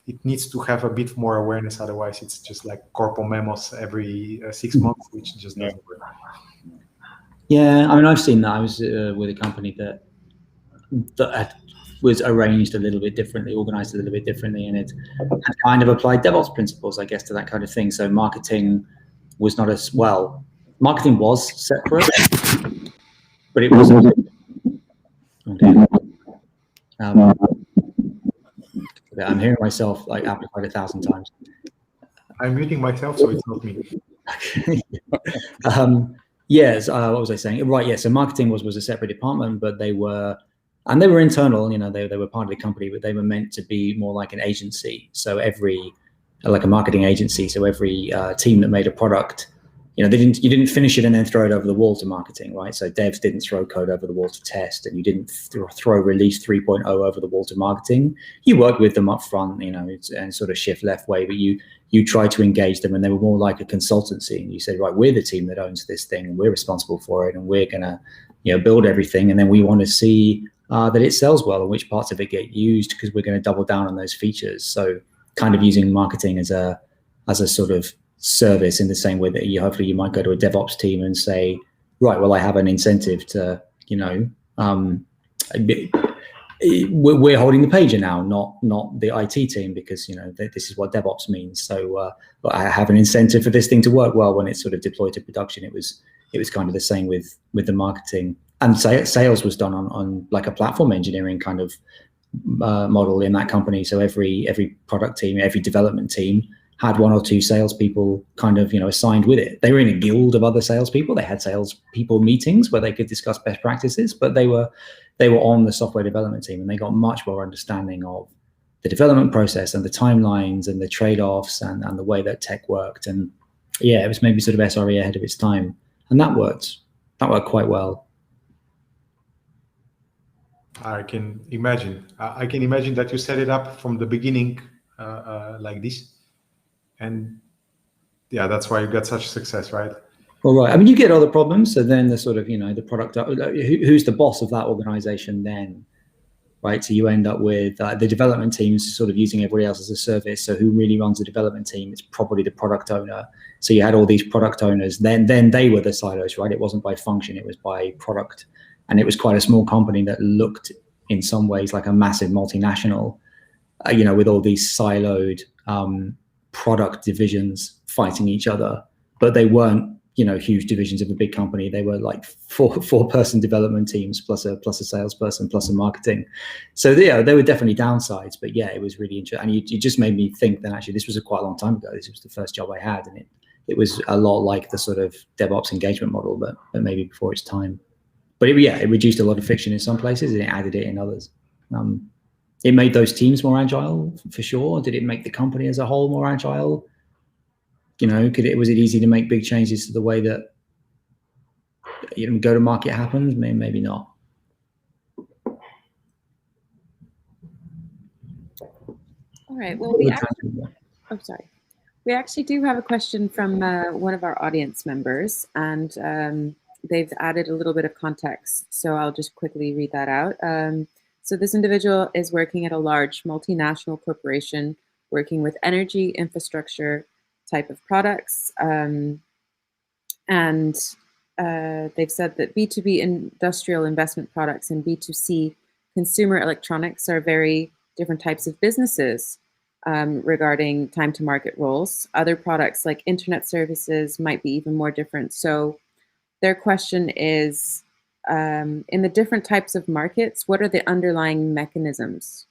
It needs to have a bit more awareness. Otherwise, it's just like corpo memos every 6 months, which just doesn't work. Yeah, I mean, I've seen that. I was with a company that was arranged a little bit differently, organized a little bit differently, and it had kind of applied DevOps principles, I guess, to that kind of thing. So marketing was not as well. Marketing was separate, but it wasn't. Okay. I'm hearing myself like amplified 1,000 times. I'm muting myself, so it's not me. Yes. What was I saying? Right. Yeah. So marketing was a separate department, but they were internal. They were part of the company, but they were meant to be more like an agency. So like a marketing agency. So every team that made a product, you didn't finish it and then throw it over the wall to marketing, right? So devs didn't throw code over the wall to test, and you didn't throw release 3.0 over the wall to marketing. You worked with them up front, and sort of shift left way, but you tried to engage them, and they were more like a consultancy. And you said, right, we're the team that owns this thing, and we're responsible for it, and we're gonna, build everything, and then we want to see that it sells well and which parts of it get used, because we're going to double down on those features. So kind of using marketing as a sort of service, in the same way that hopefully you might go to a DevOps team and say, right, well, I have an incentive to, we're holding the pager now, not the IT team, because this is what DevOps means. So I have an incentive for this thing to work well when it's sort of deployed to production. It was kind of the same with the marketing, and sales was done on like a platform engineering kind of model in that company. So every product team, every development team had one or two salespeople kind of, assigned with it. They were in a guild of other salespeople. They had salespeople meetings where they could discuss best practices, but they were on the software development team, and they got much more understanding of the development process and the timelines and the trade-offs and the way that tech worked. And yeah, it was maybe sort of SRE ahead of its time, and that worked quite well. I can imagine that you set it up from the beginning like this. And yeah, that's why you got such success, right? Well, right. I mean, you get other problems. So then the sort of, the product, who's the boss of that organization then, right? So you end up with the development teams sort of using everybody else as a service. So who really runs the development team? It's probably the product owner. So you had all these product owners. Then they were the silos, right? It wasn't by function, it was by product. And it was quite a small company that looked in some ways like a massive multinational, with all these siloed product divisions fighting each other, but they weren't, huge divisions of a big company. They were like four-person development teams plus a salesperson plus a marketing. So there were definitely downsides, but yeah, it was really interesting. And you just made me think that actually this was quite a long time ago. This was the first job I had, and it was a lot like the sort of DevOps engagement model, but maybe before its time. But it reduced a lot of friction in some places and it added it in others. It made those teams more agile, for sure. Did it make the company as a whole more agile? Was it easy to make big changes to the way that go to market happens? Maybe not. All right. Well, we actually do have a question from one of our audience members, and they've added a little bit of context. So I'll just quickly read that out. So this individual is working at a large multinational corporation, working with energy infrastructure type of products. And they've said that B2B industrial investment products and B2C consumer electronics are very different types of businesses regarding time to market roles. Other products like internet services might be even more different. So their question is, in the different types of markets, what are the underlying mechanisms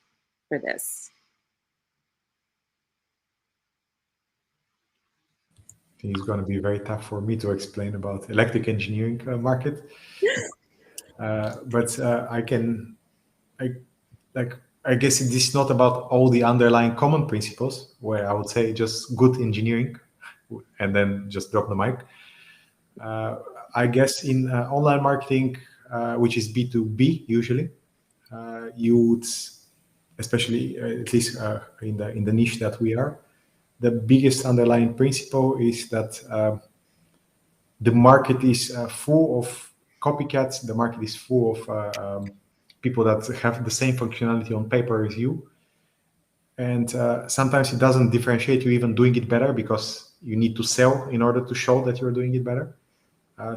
for this? I think it's going to be very tough for me to explain about electric engineering market. But I guess it is not about all the underlying common principles, where I would say just good engineering and then just drop the mic. I guess in online marketing, which is B2B usually, you would, especially at least in the niche that we are, the biggest underlying principle is that the market is full of copycats. The market is full of people that have the same functionality on paper as you. And sometimes it doesn't differentiate you even doing it better, because you need to sell in order to show that you're doing it better.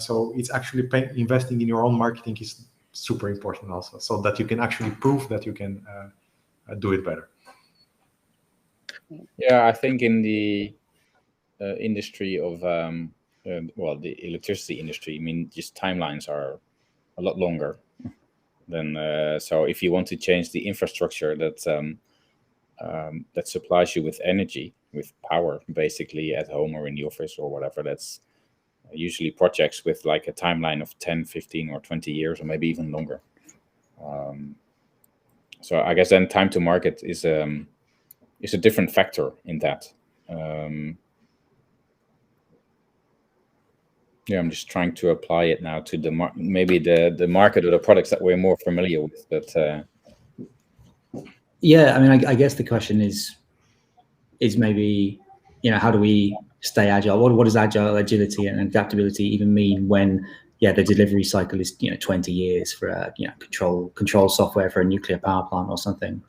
So it's actually investing in your own marketing is super important also, so that you can actually prove that you can do it better. Yeah, I think in the industry of, the electricity industry, I mean, just timelines are a lot longer than, so if you want to change the infrastructure that supplies you with energy, with power, basically at home or in the office or whatever, that's usually projects with like a timeline of 10, 15 or 20 years, or maybe even longer. So I guess then time to market is a different factor in that. I'm just trying to apply it now to the maybe the market or the products that we're more familiar with. But I mean, I guess the question is maybe, how do we stay agile? What does agility and adaptability even mean when the delivery cycle is 20 years for a control software for a nuclear power plant or something?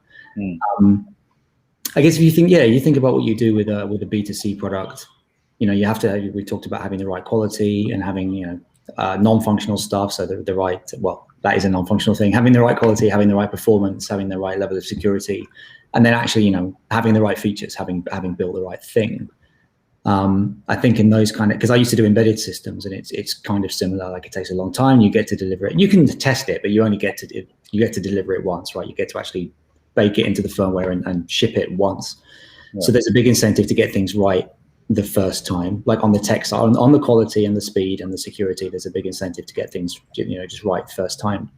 I guess if you think about what you do with a B2C product, you have to. We talked about having the right quality and having non-functional stuff, so the right, that is a non-functional thing. Having the right quality, having the right performance, having the right level of security, and then actually having the right features, having built the right thing. I think in those kind of, because I used to do embedded systems, and it's kind of similar. Like, it takes a long time. You get to deliver it. You can test it, but you only get to deliver it once, right? You get to actually bake it into the firmware and ship it once. Yeah. So there's a big incentive to get things right the first time. Like on the tech side, on the quality and the speed and the security, there's a big incentive to get things just right first time,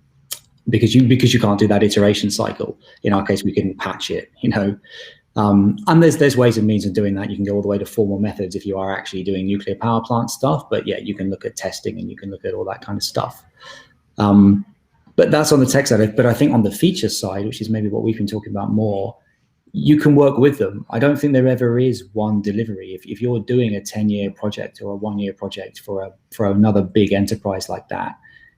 because you can't do that iteration cycle. In our case, we couldn't patch it, and there's ways and means of doing that. You can go all the way to formal methods if you are actually doing nuclear power plant stuff, but you can look at testing and you can look at all that kind of stuff. But that's on the tech side. But I think on the feature side, which is maybe what we've been talking about more, you can work with them. I don't think there ever is one delivery. If you're doing a 10-year project or a 1-year project for another big enterprise like that,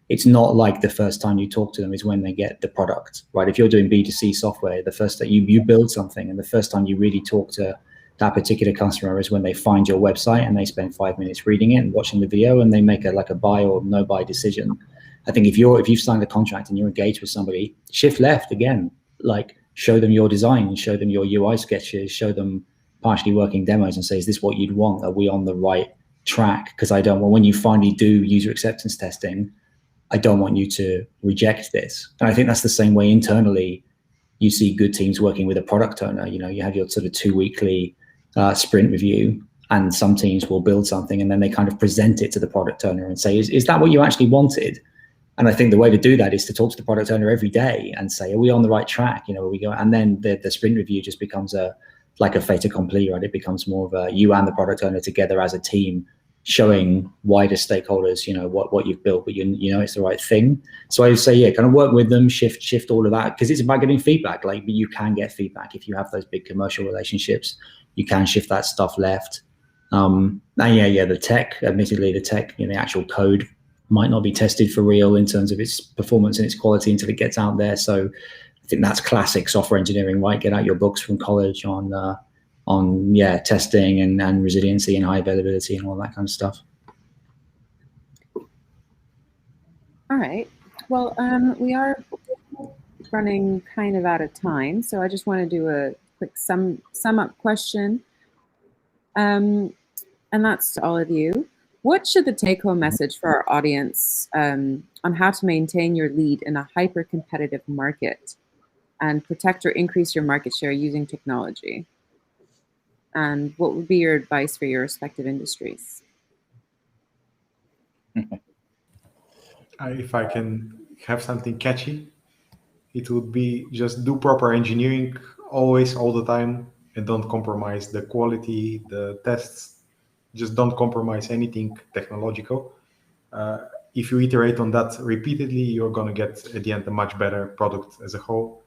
it's not like the first time you talk to them is when they get the product, right? If you're doing B2C software, the first that you build something, and the first time you really talk to that particular customer is when they find your website and they spend 5 minutes reading it and watching the video, and they make a buy or no buy decision. I think if you've signed a contract and you're engaged with somebody, shift left again, like show them your design, show them your UI sketches, show them partially working demos, and say, is this what you'd want? Are we on the right track? Because when you finally do user acceptance testing, I don't want you to reject this. And I think that's the same way internally. You see good teams working with a product owner. You have your sort of 2 weekly sprint review, and some teams will build something and then they kind of present it to the product owner and say, is that what you actually wanted? And I think the way to do that is to talk to the product owner every day and say, are we on the right track? You know, are we going? And then the sprint review just becomes like a fait accompli, right? It becomes more of a you and the product owner together as a team, showing wider stakeholders, you know, what you've built, but you know it's the right thing. So I would say, yeah, kind of work with them, shift all of that, because it's about getting feedback. Like, you can get feedback if you have those big commercial relationships. You can shift that stuff left. And the tech, admittedly, you know, the actual code might not be tested for real in terms of its performance and its quality until it gets out there. So I think that's classic software engineering, right? Get out your books from college on testing and resiliency and high availability and all that kind of stuff. All right. Well, we are running kind of out of time, so I just want to do a quick sum up question. And that's to all of you. What should the take-home message for our audience on how to maintain your lead in a hyper-competitive market and protect or increase your market share using technology? And what would be your advice for your respective industries? If I can have something catchy, it would be just do proper engineering always, all the time, and don't compromise the quality, the tests. Just don't compromise anything technological. If you iterate on that repeatedly, you're going to get, at the end, a much better product as a whole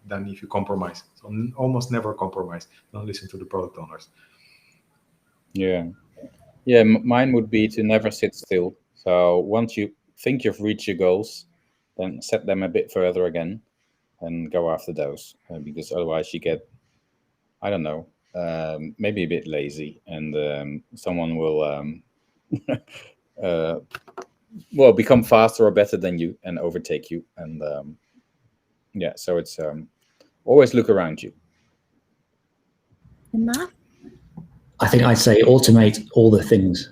than if you compromise. So almost never compromise. Don't listen to the product owners. Yeah, mine would be to never sit still. So once you think you've reached your goals, then set them a bit further again and go after those, because otherwise you get, I don't know, maybe a bit lazy, and someone will become faster or better than you and overtake you. And so it's always look around you. And Matt? I think I'd say automate all the things,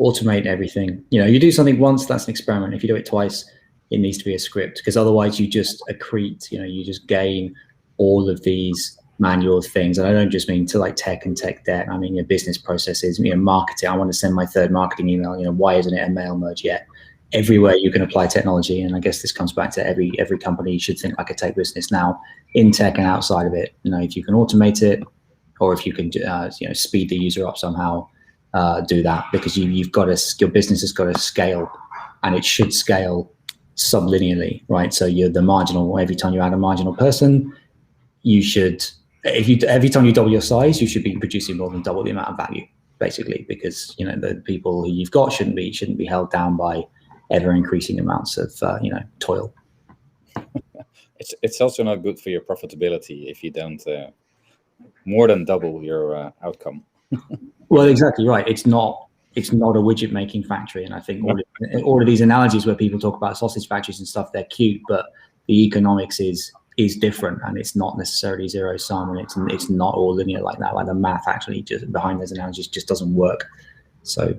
automate everything. You know, you do something once, that's an experiment. If you do it twice, it needs to be a script, because otherwise you just accrete, you know, you just gain all of these manual things. And I don't just mean to like tech and tech debt. I mean your business processes, you know, marketing. I want to send my third marketing email, you know, why isn't it a mail merge yet? Everywhere you can apply technology. And I guess this comes back to every company should think like a tech business now, in tech and outside of it. You know, if you can automate it, or if you can speed the user up somehow, do that, because you've got to, your business has got to scale, and it should scale sublinearly, right? So you're the marginal, every time you add a marginal person, you should, every time you double your size, you should be producing more than double the amount of value, basically, because, you know, the people who you've got shouldn't be held down by ever increasing amounts of toil. It's also not good for your profitability if you don't more than double your outcome. Well, exactly right. It's not a widget making factory, and I think all of these analogies where people talk about sausage factories and stuff, they're cute, but the economics is different, and it's not necessarily zero sum, and it's not all linear like that. Like the math actually just behind those analogies just doesn't work. So,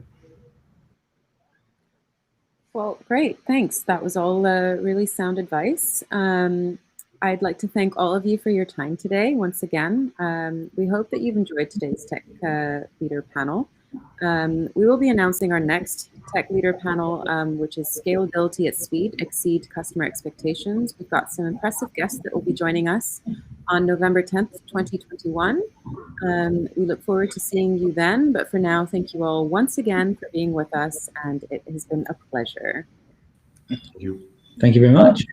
well, great, thanks. That was all really sound advice. I'd like to thank all of you for your time today once again. We hope that you've enjoyed today's Tech Leader panel. We will be announcing our next Tech Leader panel, which is Scalability at Speed, Exceed Customer Expectations. We've got some impressive guests that will be joining us on November 10th, 2021. We look forward to seeing you then, but for now, thank you all once again for being with us, and it has been a pleasure. Thank you. Thank you very much.